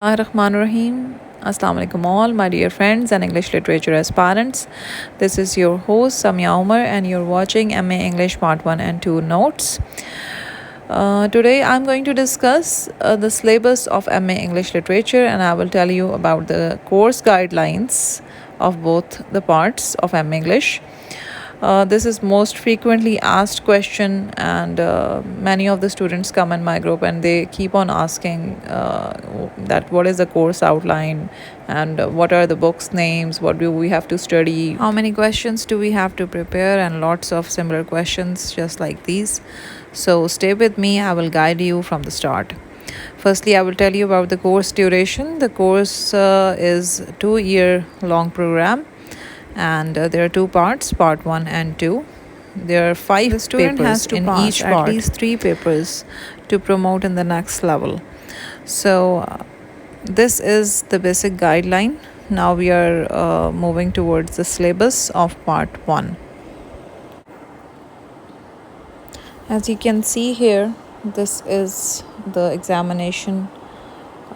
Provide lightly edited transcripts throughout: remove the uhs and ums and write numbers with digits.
Bismillahirrahmanirrahim. Assalamu alaikum all my dear friends and English literature aspirants. This is your host Samia Umer and you're watching MA English Part 1 and 2 notes. Today I'm going to discuss the syllabus of MA English literature and I will tell you about the course guidelines of both the parts of MA English. This is most frequently asked question and many of the students come in my group and they keep on asking that what is the course outline and what are the books names, what do we have to study, how many questions do we have to prepare, and lots of similar questions just like these. So stay with me, I will guide you from the start. Firstly, I will tell you about the course duration. The course is 2-year long program and there are two parts, part 1 and 2. There are 5 papers has to in pass each part, at least 3 papers to promote in the next level. So this is the basic guideline. Now we are moving towards the syllabus of part 1. As you can see here, this is the examination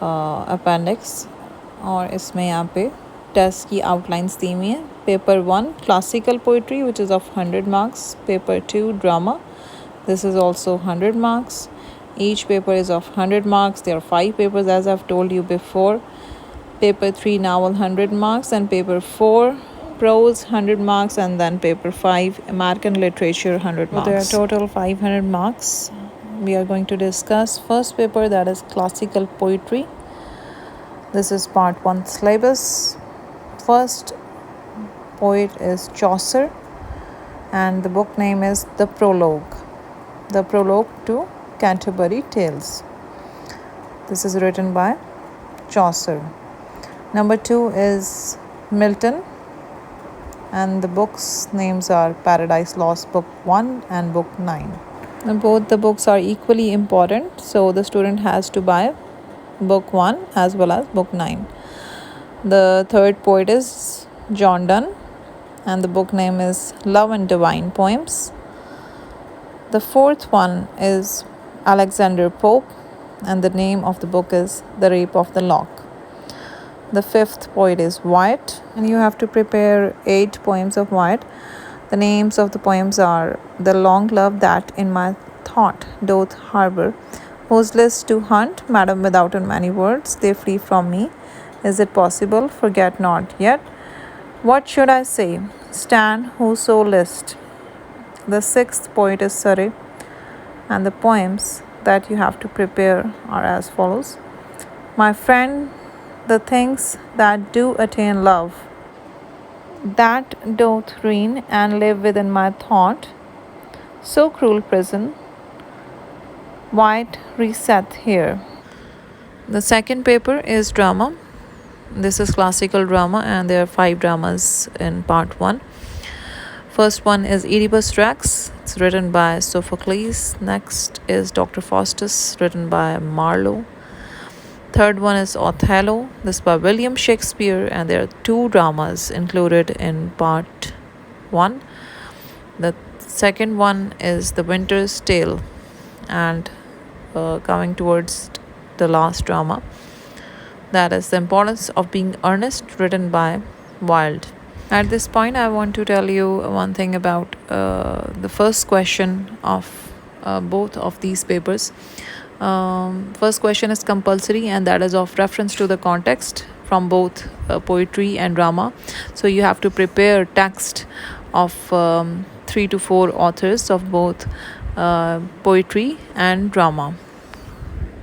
appendix और इसमें यहाँ पे test की outlines दी हुई हैं. Paper 1 classical poetry which is of 100 marks. Paper 2 drama, this is also 100 marks. Each paper is of 100 marks. There are 5 papers as I've told you before. Paper 3 novel 100 marks and paper 4 prose 100 marks and then paper 5 American literature 100 marks. So there are total 500 marks. We are going to discuss first paper, that is classical poetry. This is part 1 syllabus. First poet is Chaucer and the book name is The Prologue. The Prologue to Canterbury Tales. This is written by Chaucer. Number 2 is Milton and the books names are Paradise Lost Book 1 and Book 9. And both the books are equally important, so the student has to buy Book 1 as well as Book 9. The third poet is John Donne and the book name is Love and Divine Poems. The fourth one is Alexander Pope and the name of the book is The Rape of the Lock. The fifth poet is Wyatt and you have to prepare 8 poems of Wyatt. The names of the poems are The Long Love That in My Thought Doth Harbour, Whose List to Hunt, Madam Without in Many Words, They Flee From Me, Is It Possible, Forget Not Yet, What Should I Say, Stand Whoso List. The sixth poet is Surrey and the poems that you have to prepare are as follows. My friend, the things that do attain love, that doth reign and live within my thought, so cruel prison, white reset here. The second paper is drama. This is classical drama and there are 5 dramas in part 1. First one is Oedipus Rex. It's written by Sophocles. Next is Dr. Faustus, written by Marlowe. Third one is Othello. This is by William Shakespeare and there are 2 dramas included in part 1. The second one is The Winter's Tale and coming towards the last drama, that is The Importance of Being Earnest, written by Wilde. At this point I want to tell you one thing about the first question of both of these papers. First question is compulsory and that is of reference to the context from both poetry and drama. So you have to prepare text of 3 to 4 authors of both poetry and drama.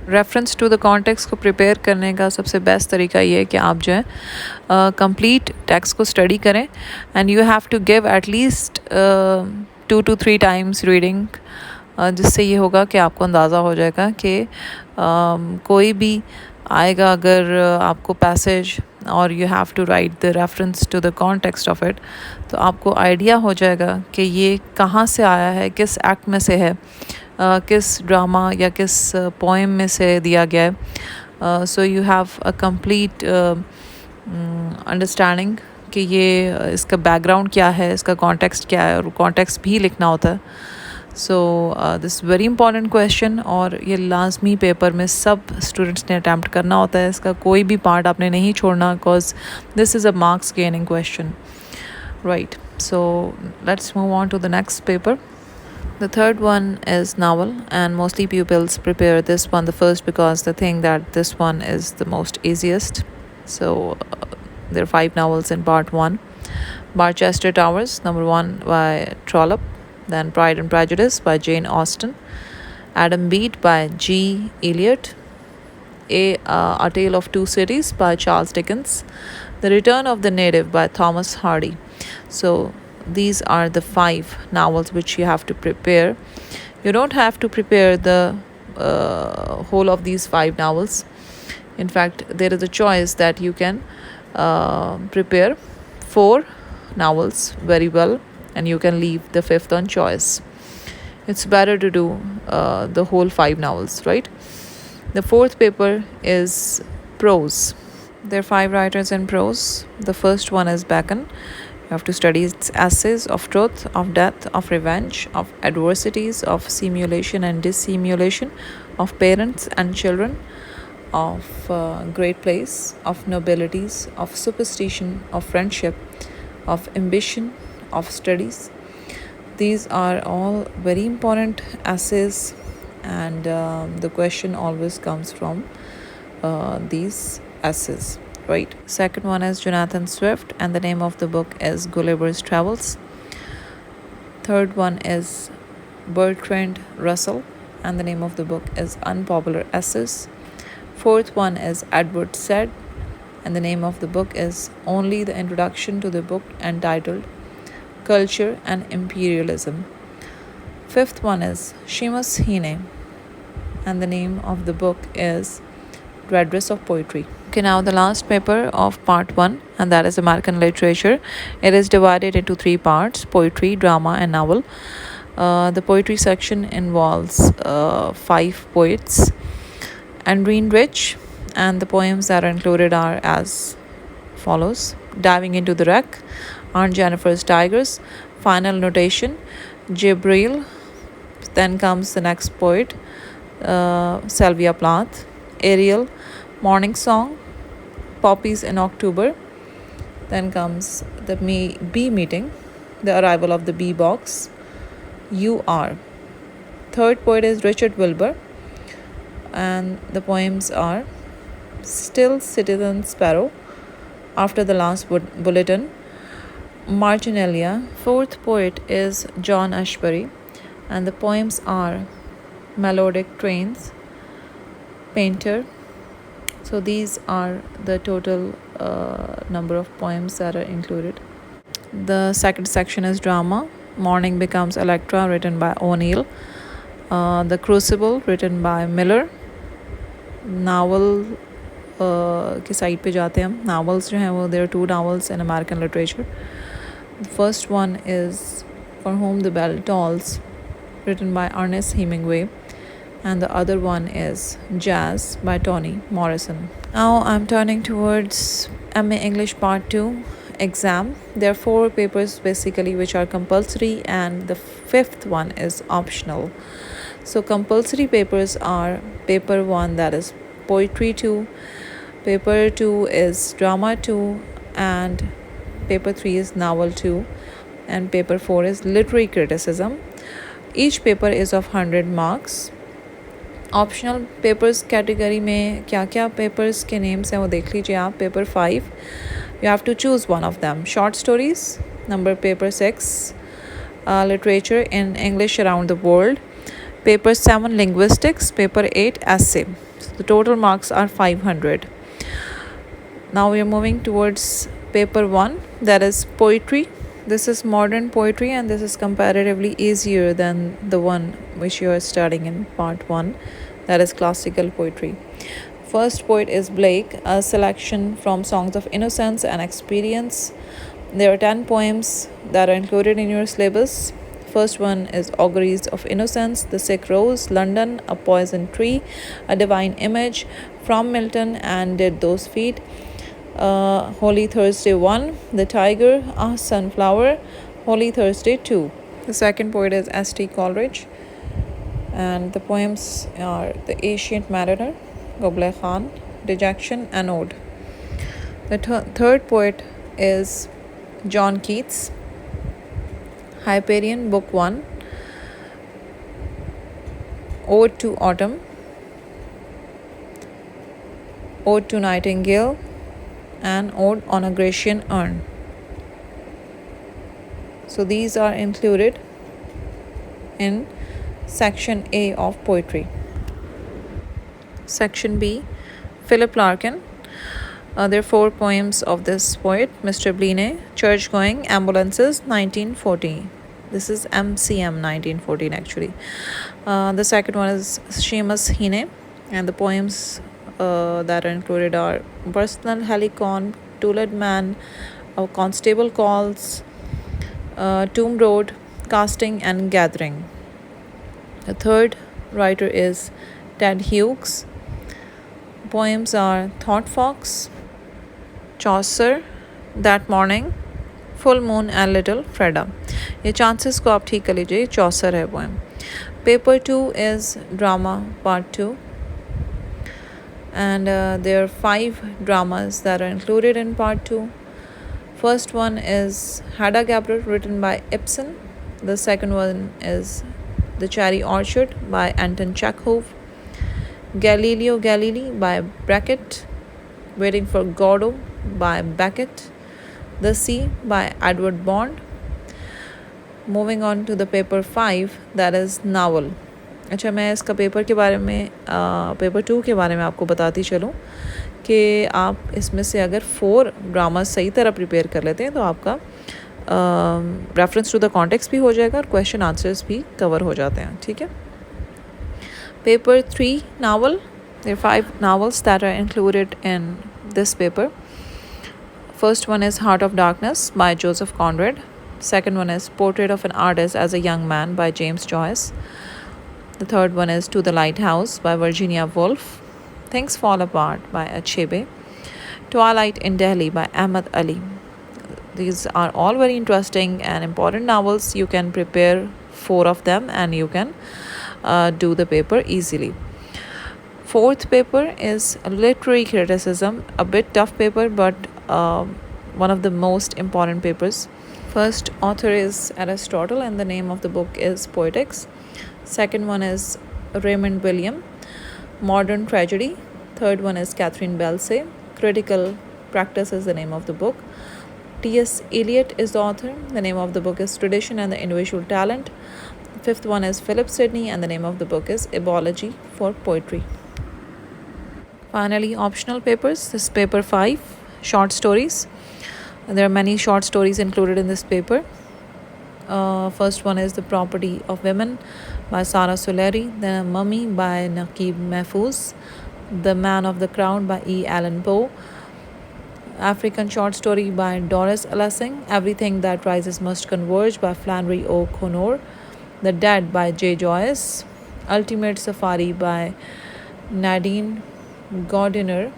Reference to the context को prepare करने का सबसे best तरीका ये है कि आप जो है कंप्लीट टेक्स्ट को स्टडी करें and you have to give at least 2 to 3 times reading, जिससे ये होगा कि आपको अंदाज़ा हो जाएगा कि कोई भी आएगा अगर आपको पैसेज और you have to write the reference to the context of it, तो आपको आइडिया हो जाएगा कि ये कहाँ से आया है, किस एक्ट में से है, किस ड्रामा या किस पोएम में से दिया गया है. So you have a complete understanding कि ये इसका बैकग्राउंड क्या है, इसका कॉन्टेक्स्ट क्या है, और कॉन्टेक्स्ट भी लिखना होता है. So this very important question, और ये लाजमी पेपर में सब स्टूडेंट्स ने अटैम्प्ट करना होता है. इसका कोई भी पार्ट आपने नहीं छोड़ना, because this is a marks gaining question. Right, so let's move on to the next paper. The third one is novel, and mostly pupils prepare this one the first because they think that this one is the most easiest. So there are 5 novels in part 1. Barchester Towers, number 1 by Trollope. Then Pride and Prejudice by Jane Austen. Adam Bede by G. Eliot. A Tale of Two Cities by Charles Dickens. The Return of the Native by Thomas Hardy. So these are the 5 novels which you have to prepare. You don't have to prepare the whole of these 5 novels. In fact, there is a choice that you can prepare 4 novels very well, and you can leave the 5th on choice. It's better to do the whole 5 novels, right? The 4th paper is prose. There are 5 writers in prose. The first one is Bacon. You have to study its essays of truth, of death, of revenge, of adversities, of simulation and dissimulation, of parents and children, of great place, of nobilities, of superstition, of friendship, of ambition, of studies. These are all very important essays, and the question always comes from these essays. Right. Second one is Jonathan Swift, and the name of the book is Gulliver's Travels. Third one is Bertrand Russell, and the name of the book is Unpopular Essays. Fourth one is Edward Said, and the name of the book is only the introduction to the book entitled Culture and Imperialism. Fifth one is Seamus Heaney, and the name of the book is Redress of Poetry. Okay, now the last paper of part 1, and that is American literature. It is divided into 3 parts: poetry, drama, and novel. The poetry section involves 5 poets. Andreen Rich, and the poems that are included are as follows: Diving into the Wreck, Aunt Jennifer's Tigers, Final Notation, Jibril. Then comes the next poet, Sylvia Plath, Ariel, Morning Song, Poppies in October. Then comes the bee meeting, The Arrival of the Bee Box, You Are. Third poet is Richard Wilbur, and the poems are Still Citizen Sparrow, After the Last Bulletin, Marginalia. Fourth poet is John Ashbery, and the poems are Melodic Trains, Painter. So these are the total number of poems that are included. The second section is drama. Morning Becomes Electra, written by O'Neill. The Crucible, written by Miller. Novel की side पे जाते हैं हम. Novels जो हैं वो, there are 2 novels in American literature. The first one is For Whom the Bell Tolls, written by Ernest Hemingway. And the other one is Jazz by Toni Morrison. Now I'm turning towards MA English Part 2 exam. There are 4 papers basically which are compulsory, and the 5th one is optional. So compulsory papers are paper 1, that is poetry 2, paper 2 is drama 2, and paper 3 is novel 2, and paper 4 is literary criticism. Each paper is of 100 marks. Optional papers category में क्या क्या papers के names हैं वो देख लीजिए आप. Paper 5, you have to choose one of them. Short stories. Number paper 6, literature in English around the world. Paper 7, linguistics. Paper 8, essay. So the total marks are 500. Now we are moving towards paper 1, that is poetry. This is modern poetry, and this is comparatively easier than the one which you are studying in part 1, that is classical poetry. First poet is Blake, a selection from Songs of Innocence and Experience. There are 10 poems that are included in your syllabus. First one is Auguries of Innocence, The Sick Rose, London, A Poison Tree, A Divine Image, From Milton, and Did Those Feet. Holy Thursday 1, The Tiger, A Sunflower, Holy Thursday 2. The second poet is S.T. Coleridge, and the poems are The Ancient Mariner, Goblet Khan, Dejection, and Ode. The third poet is John Keats, Hyperion, Book 1, Ode to Autumn, Ode to Nightingale, and Ode on a Grecian Urn. So these are included in Section A of poetry. Section B, Philip Larkin. There are 4 poems of this poet, Mr. Bline, Church-Going, Ambulances, 1940. This is MCM 1914 actually. The second one is Seamus Heaney, and the poems that are included are Personal Helicon, Tooled Man, Constable Calls, Tomb Road, Casting, and Gathering. The third writer is Ted Hughes. Poems are Thought Fox, Chaucer, That Morning, Full Moon, and Little Freda. ये chances को आप ठीक कर लीजिए, Chaucer है poem. Paper 2 is drama part 2, and there are 5 dramas that are included in part 2. First one is Hedda Gabler, written by Ibsen. The second one is The Cherry Orchard by Anton Chekhov, Galileo Galilei by Beckett, Waiting for Godot by Beckett, The Sea by Edward Bond. Moving on to the paper 5, that is novel. अच्छा, मैं इसका paper के बारे में paper 2 के बारे में आपको बताती चलूँ कि आप इसमें से अगर 4 ड्रामा सही तरह प्रिपेयर कर लेते हैं तो आपका रेफरेंस टू द कॉन्टेक्स्ट भी हो जाएगा और क्वेश्चन आंसर्स भी कवर हो जाते हैं. ठीक है. Paper 3 novel. There are 5 novels that are included in this paper. First one is Heart of Darkness by Joseph Conrad. Second one is Portrait of an Artist as a Young Man by James Joyce. The third one is To the Lighthouse by Virginia Woolf. Things Fall Apart by Achebe. Twilight in Delhi by Ahmad Ali. These are all very interesting and important novels. You can prepare 4 of them and you can do the paper easily. Fourth paper is Literary Criticism, a bit tough paper but one of the most important papers. First author is Aristotle and the name of the book is Poetics. Second one is Raymond William, Modern Tragedy. Third one is Catherine Belsay, Critical Practice is the name of the book. T.S. Eliot is the author. The name of the book is Tradition and the Individual Talent. Fifth one is Philip Sidney and the name of the book is Ebology for Poetry. Finally, optional papers. This is paper 5, short stories. There are many short stories included in this paper. First one is The Property of Women by Sara Soleri. Then Mummy by Naqib Mahfouz. The Man of the Crown by E. Allan Poe. African short story by Doris Lessing. Everything That Rises Must Converge by Flannery O'Connor. The Dead by J. Joyce. Ultimate Safari by Nadine Gardiner.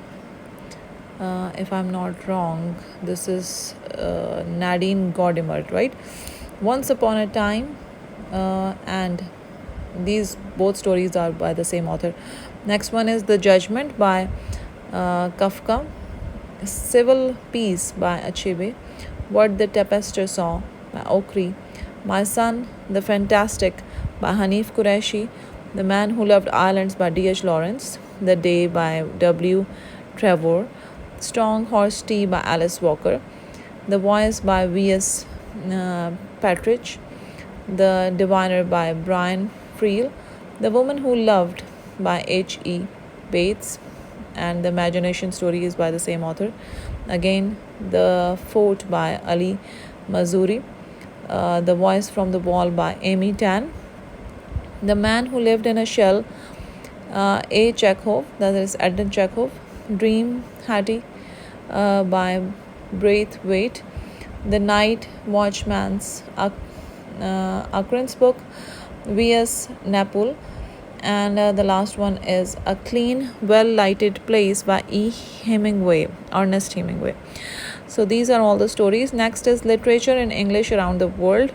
If I'm not wrong, this is Nadine Gordimer, right? Once Upon a Time, and these both stories are by the same author. Next one is The Judgment by Kafka. Civil Peace by Achebe. What the Tempest Saw by Okri. My Son, the Fantastic by Hanif Qureshi. The Man Who Loved Islands by D.H. Lawrence. The Day by W. Trevor. Strong Horse Tea by Alice Walker. The Voice by V.S. Partridge. The Diviner by Brian Friel. The Woman Who Loved by H.E. Bates. And The Imagination Story is by the same author. Again, The Fort by Ali Mazuri. The Voice from the Wall by Amy Tan. The Man Who Lived in a Shell, A. Chekhov, that is Edmund Chekhov. Dream Hattie by Braithwaite. The Night Watchman's occurrence book, V.S. Napul. And the last one is A Clean, Well-Lighted Place by E. Hemingway, Ernest Hemingway. So these are all the stories. Next is Literature in English Around the World.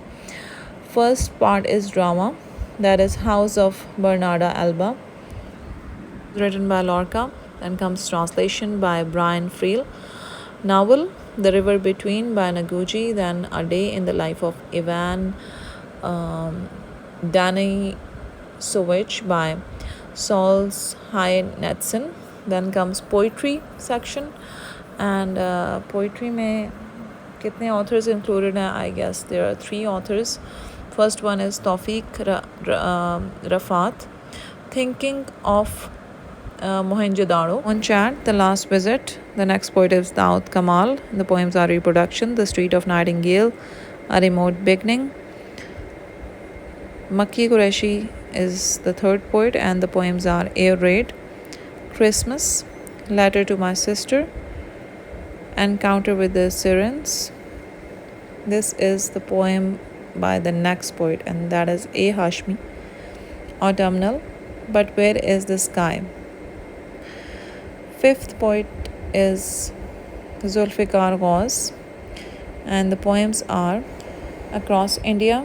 First part is drama, that is House of Bernarda Alba, written by Lorca. Then comes translation by Brian Friel. Novel, The River Between by Naguji. Then A Day in the Life of Ivan Danisovich by Sols Hynetson. Then comes poetry section, and poetry में कितने authors included हैं? I guess there are 3 authors. First one is Tawfiq Rafat, Thinking of Mohenjo-daro. On Chat, The Last Visit. The next poet is Daud Kamal. The poems are Reproduction, The Street of Nightingale, A Remote Beginning. Makki Qureshi is the third poet, and the poems are Air Raid, Christmas, Letter to My Sister, Encounter with the Sirens. This is the poem by the next poet, and that is A. Hashmi. Autumnal, But Where is the Sky? Fifth poet is Zulfikar Ghaus, and the poems are Across India,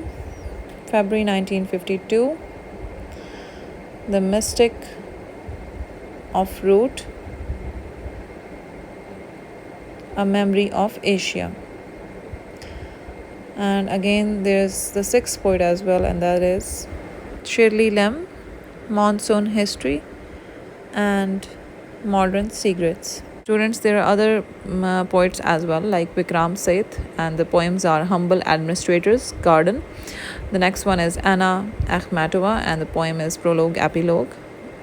February 1952, The Mystic of Root, A Memory of Asia. And again there's the sixth poet as well, and that is Shirley Lem, Monsoon History, and Modern Secrets. Students, there are other poets as well, like Vikram Seth, and the poems are Humble Administrator's Garden. The next one is Anna Akhmatova, and the poem is Prologue Epilogue.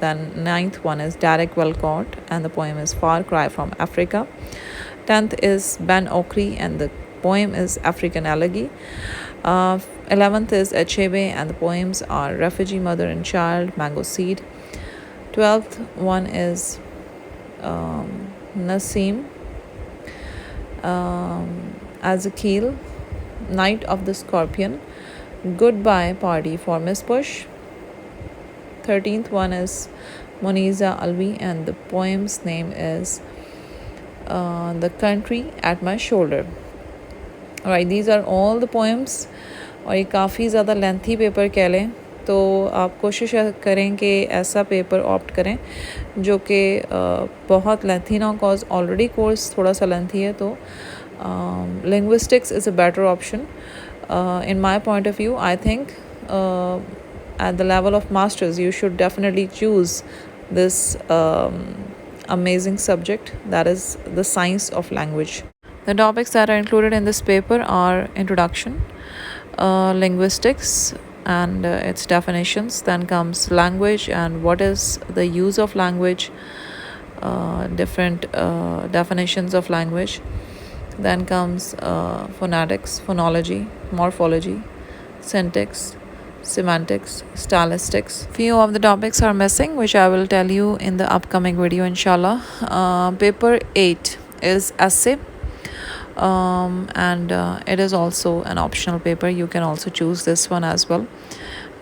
Then ninth one is Derek Walcott, and the poem is Far Cry from Africa. 10th is Ben Okri, and the poem is African Elegy. 11th is Achebe, and the poems are Refugee Mother and Child, Mango Seed. 12th one is Nasim Azakil, Night of the Scorpion, Goodbye Party for Miss Bush. 13th one is Moniza Alvi, and the poem's name is The Country at My Shoulder. Alright, these are all the poems, और ये काफ़ी ज़्यादा lengthy paper कह लें, तो आप कोशिश करें कि ऐसा पेपर ऑप्ट करें जो कि बहुत लेंथी ना, कॉज ऑलरेडी कोर्स थोड़ा सा लेंथी है. तो linguistics is a better option in my point of view. I think at the level of masters you should definitely choose this amazing subject, that is the science of language. The topics that are included in this paper are introduction, linguistics and its definitions. Then comes language and what is the use of language, different definitions of language. Then comes phonetics, phonology, morphology, syntax, semantics, stylistics. Few of the topics are missing, which I will tell you in the upcoming video, inshallah. Paper 8 is essay, and it is also an optional paper. You can also choose this one as well,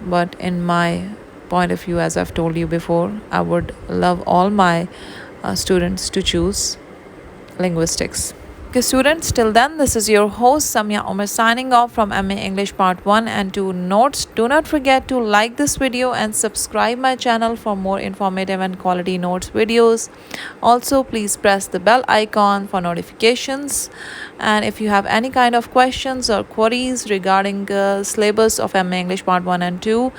but in my point of view, as I've told you before, I would love all my students to choose linguistics. Okay, students, till then, this is your host Samia Umer signing off from MA English Part 1 and 2 notes. Do not forget to like this video and subscribe my channel for more informative and quality notes videos. Also, please press the bell icon for notifications. And if you have any kind of questions or queries regarding syllabus of MA English Part 1 and 2,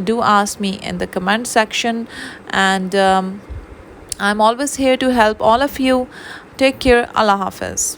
do ask me in the comment section. And I'm always here to help all of you. Take care. Allah Hafiz.